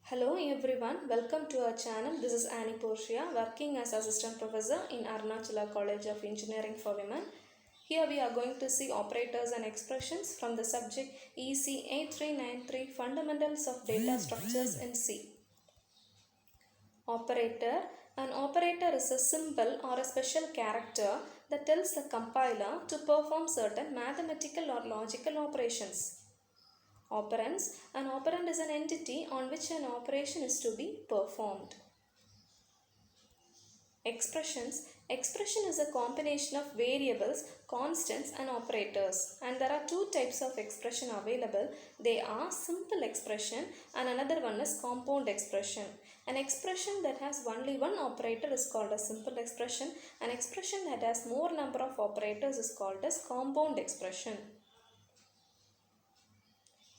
Hello everyone, welcome to our channel. This is Annie Portia, working as Assistant Professor in Arunachala College of Engineering for Women. Here we are going to see operators and expressions from the subject EC 8393 Fundamentals of Data Structures in C. Operator. An operator is a symbol or a special character that tells the compiler to perform certain mathematical or logical operations. Operands. An operand is an entity on which an operation is to be performed. Expressions. Expression is a combination of variables, constants and operators, and there are two types of expression available. They are simple expression and another one is compound expression. An expression that has only one operator is called a simple expression. An expression that has more number of operators is called as compound expression.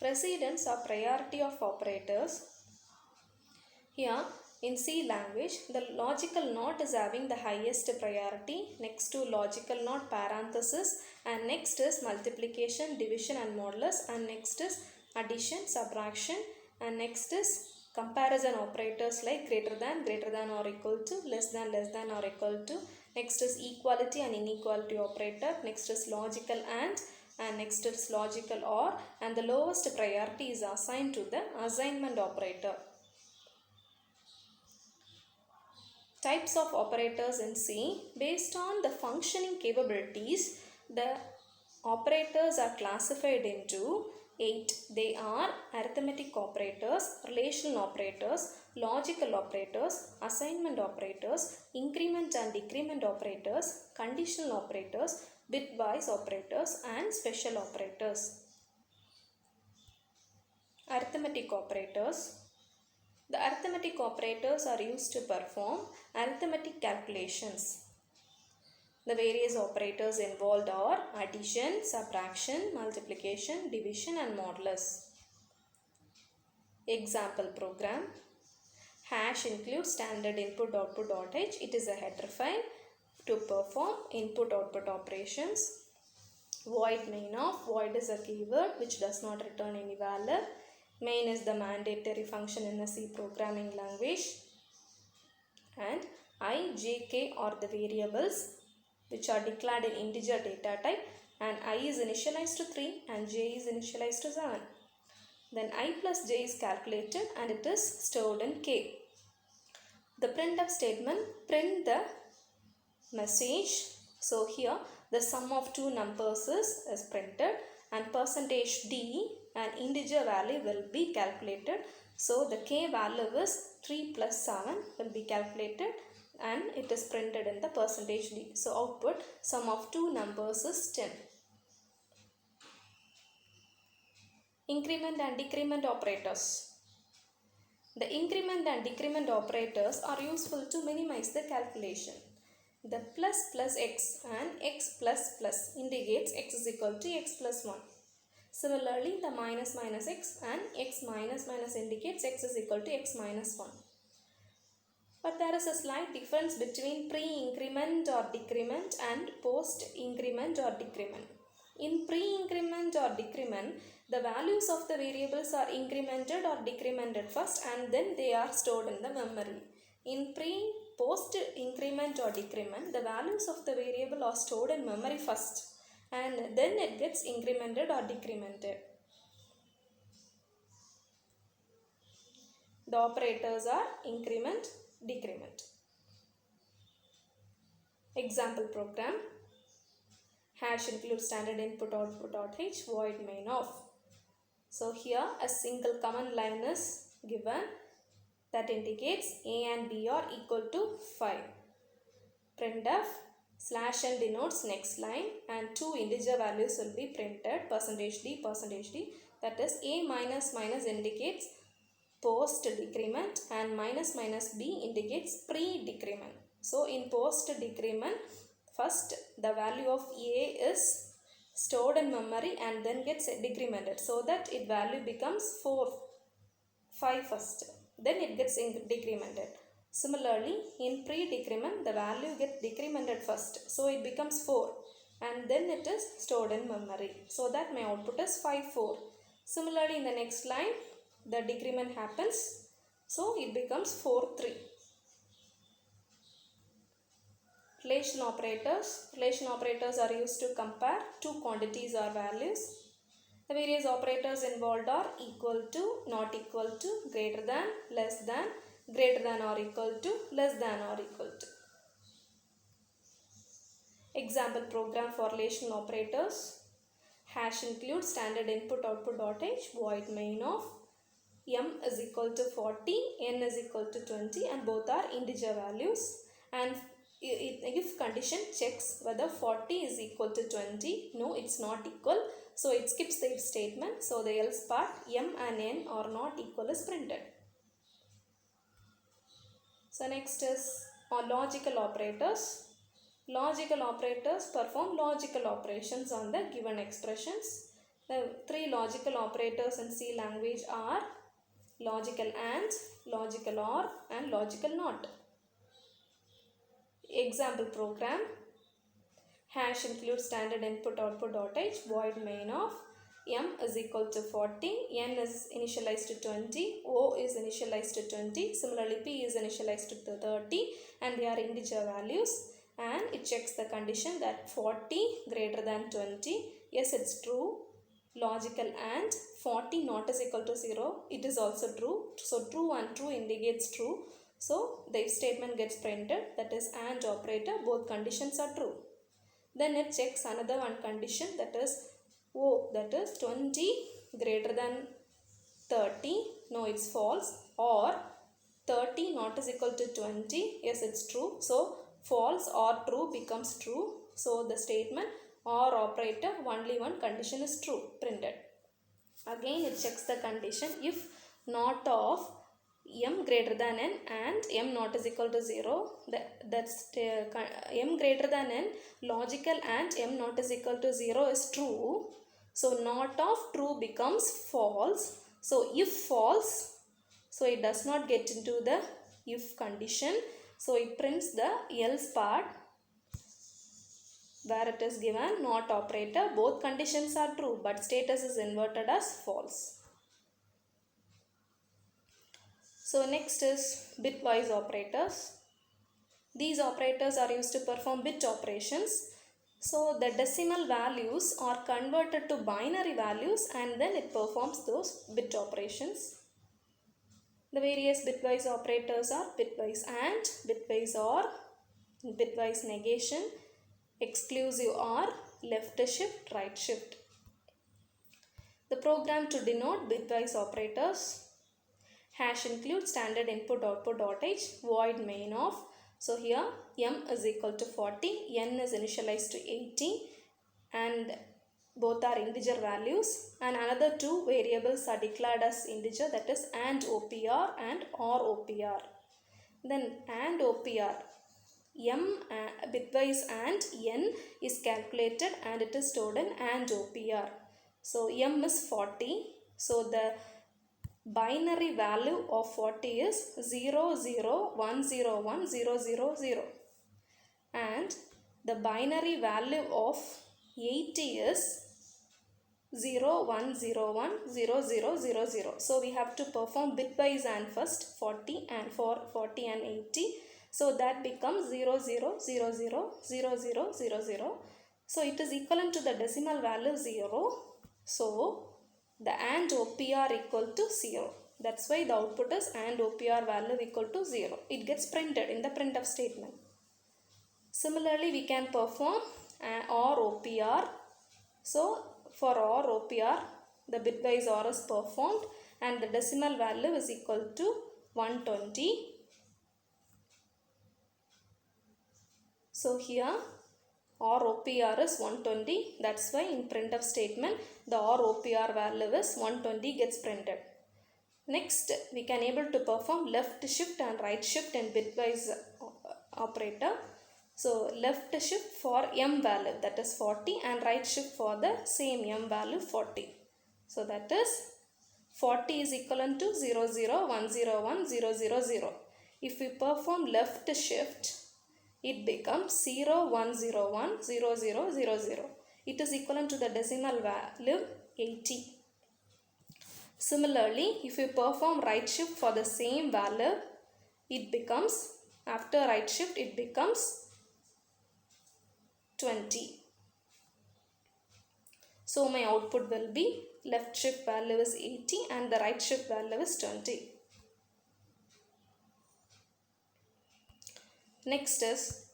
Precedence or priority of operators. Here in C language, the logical not is having the highest priority. Next to logical not parenthesis, and next is multiplication, division and modulus, and next is addition, subtraction, and next is comparison operators like greater than or equal to, less than or equal to. Next is equality and inequality operator. Next is logical and next is logical or, and the lowest priority is assigned to the assignment operator. Types of operators in C. Based on the functioning capabilities, the operators are classified into 8. They are arithmetic operators, relational operators, logical operators, assignment operators, increment and decrement operators, conditional operators, bitwise operators and special operators. Arithmetic operators. The arithmetic operators are used to perform arithmetic calculations. The various operators involved are addition, subtraction, multiplication, division and modulus. Example program. Hash includes standard input output.h. It is a header file to perform input output operations. Void main of. Void is a keyword which does not return any value. Main is the mandatory function in a C programming language. And I, j, k are the variables which are declared in integer data type, and I is initialized to 3 and j is initialized to 7. Then I plus j is calculated and it is stored in k. The printf statement print the message. So here the sum of two numbers is printed, and percentage %d an integer value will be calculated. So the k value is 3 plus 7 will be calculated and it is printed in the percentage %d. So output sum of two numbers is 10. Increment and decrement operators. The increment and decrement operators are useful to minimize the calculation. The plus x and x plus indicates x is equal to x plus 1. Similarly, the minus x and x minus indicates x is equal to x minus 1. But there is a slight difference between pre-increment or decrement and post-increment or decrement. In pre-increment or decrement, the values of the variables are incremented or decremented first and then they are stored in the memory. In post-increment or decrement, the values of the variable are stored in memory first and then it gets incremented or decremented. The operators are increment, decrement. Example program. Hash includes standard input output.h, void main of. So here a single command line is given that indicates a and b are equal to 5. Printf /n denotes next line and two integer values will be printed, %d, that is a minus indicates post decrement and minus b indicates pre decrement. So in post decrement, first the value of a is stored in memory and then gets decremented so that its value becomes 5 first, then it gets decremented. Similarly, in pre-decrement, the value gets decremented first, so it becomes 4 and then it is stored in memory, so that my output is 5, 4. Similarly, in the next line, the decrement happens So it becomes 4, 3. Relational operators. Relational operators are used to compare two quantities or values. The various operators involved are equal to, not equal to, greater than, less than, greater than or equal to, less than or equal to. Example program for relational operators. Hash includes standard input output dot h, void main of m is equal to 40, n is equal to 20 and both are integer values, and if condition checks whether 40 is equal to 20, no it's not equal, so it skips the if statement, so the else part m and n are not equal is printed. So next is logical operators. Logical operators perform logical operations on the given expressions. The three logical operators in C language are logical AND, logical OR and logical NOT. Example program. Hash includes standard input output dot h, void main of m is equal to 40, n is initialized to 20, o is initialized to 20, similarly p is initialized to 30 and they are integer values, and it checks the condition that 40 greater than 20, yes it's true. Logical AND 40 not is equal to 0, it is also true, so true and true indicates true, so the if statement gets printed, that is AND operator, both conditions are true. Then it checks another one condition, that is O, that is 20 greater than 30, no it's false, or 30 not is equal to 20, yes it's true, so false or true becomes true, so the statement OR operator only one condition is true printed. Again it checks the condition if not of m greater than n and m not is equal to 0, that's m greater than n, logical and m not is equal to 0 is true, so not of true becomes false, so if false, so it does not get into the if condition, so it prints the else part where it is given not operator, both conditions are true but status is inverted as false. So next is bitwise operators. These operators are used to perform bit operations. So the decimal values are converted to binary values and then it performs those bit operations. The various bitwise operators are bitwise AND, bitwise OR, bitwise negation, exclusive OR, left shift, right shift. The program to denote bitwise operators. Hash includes standard input output dot h, void main of, so here m is equal to 40, n is initialized to 80 and both are integer values, and another two variables are declared as integer, that is AND OPR and OR OPR. Then AND OPR, m bitwise AND n is calculated and it is stored in AND OPR. So m is 40, so the binary value of 40 is 001010000 and the binary value of 80 is 01010000. So we have to perform bitwise AND first, 40 and for 40 and 80. So that becomes 00000000. So it is equivalent to the decimal value 0. So the AND OPR equal to 0. That's why the output is AND OPR value equal to 0. It gets printed in the printf statement. Similarly, we can perform OR OPR. So for OR OPR, the bitwise OR is performed and the decimal value is equal to 120. So here OR OPR is 120. That's why in printf statement the OR OPR value is 120 gets printed. Next, we can able to perform left shift and right shift in bitwise operator. So left shift for m value, that is 40, and right shift for the same m value 40. So that is 40 is equivalent to 001010000. If we perform left shift, it becomes 01010000. It is equivalent to the decimal value 80. Similarly, if you perform right shift for the same value, it becomes, after right shift it becomes 20. So my output will be left shift value is 80 and the right shift value is 20. Next is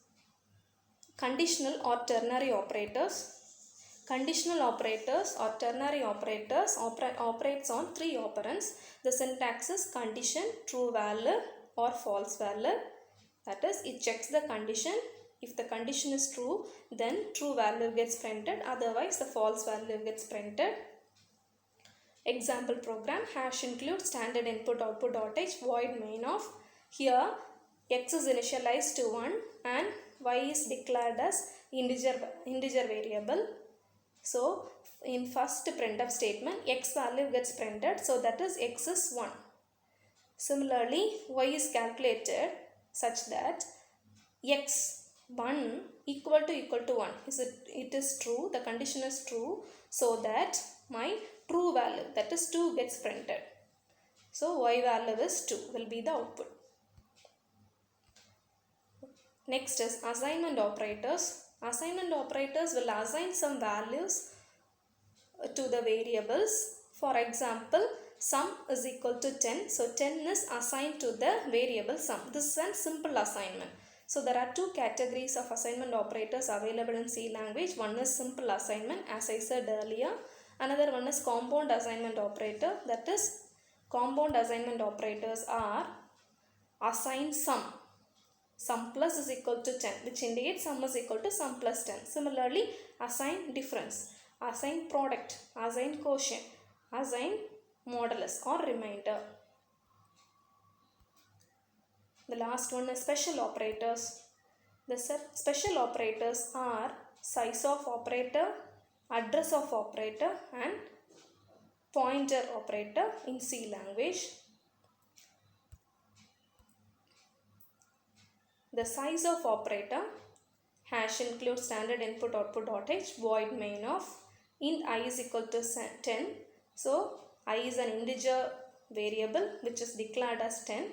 conditional or ternary operators. Conditional operators or ternary operators operates on three operands. The syntax is condition, true value or false value. That is, it checks the condition. If the condition is true, then true value gets printed. Otherwise, the false value gets printed. Example program: hash include standard input output .h void main of. Here x is initialized to 1 and y is declared as integer variable. So in first printf statement, x value gets printed, so that is x is 1. Similarly, y is calculated such that x1 equal to 1. It is true, the condition is true, so that my true value, that is 2, gets printed. So y value is 2 will be the output. Next is assignment operators. Assignment operators will assign some values to the variables. For example, sum is equal to 10. So 10 is assigned to the variable sum. This is a simple assignment. So there are two categories of assignment operators available in C language. One is simple assignment, as I said earlier. Another one is compound assignment operator. That is, compound assignment operators are assign sum. Sum plus is equal to 10, which indicates sum is equal to sum plus 10. Similarly, assign difference, assign product, assign quotient, assign modulus or remainder. The last one is special operators. The special operators are size of operator, address of operator and pointer operator in C language. The size of operator: hash include standard input output .h void main of int I is equal to 10. So I is an integer variable which is declared as 10.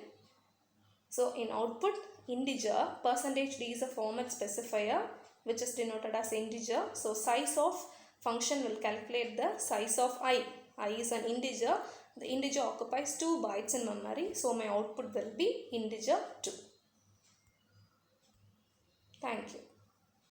So in output, integer, %d is a format specifier which is denoted as integer. So size of function will calculate the size of I. I is an integer. The integer occupies 2 bytes in memory. So my output will be integer 2. Thank you.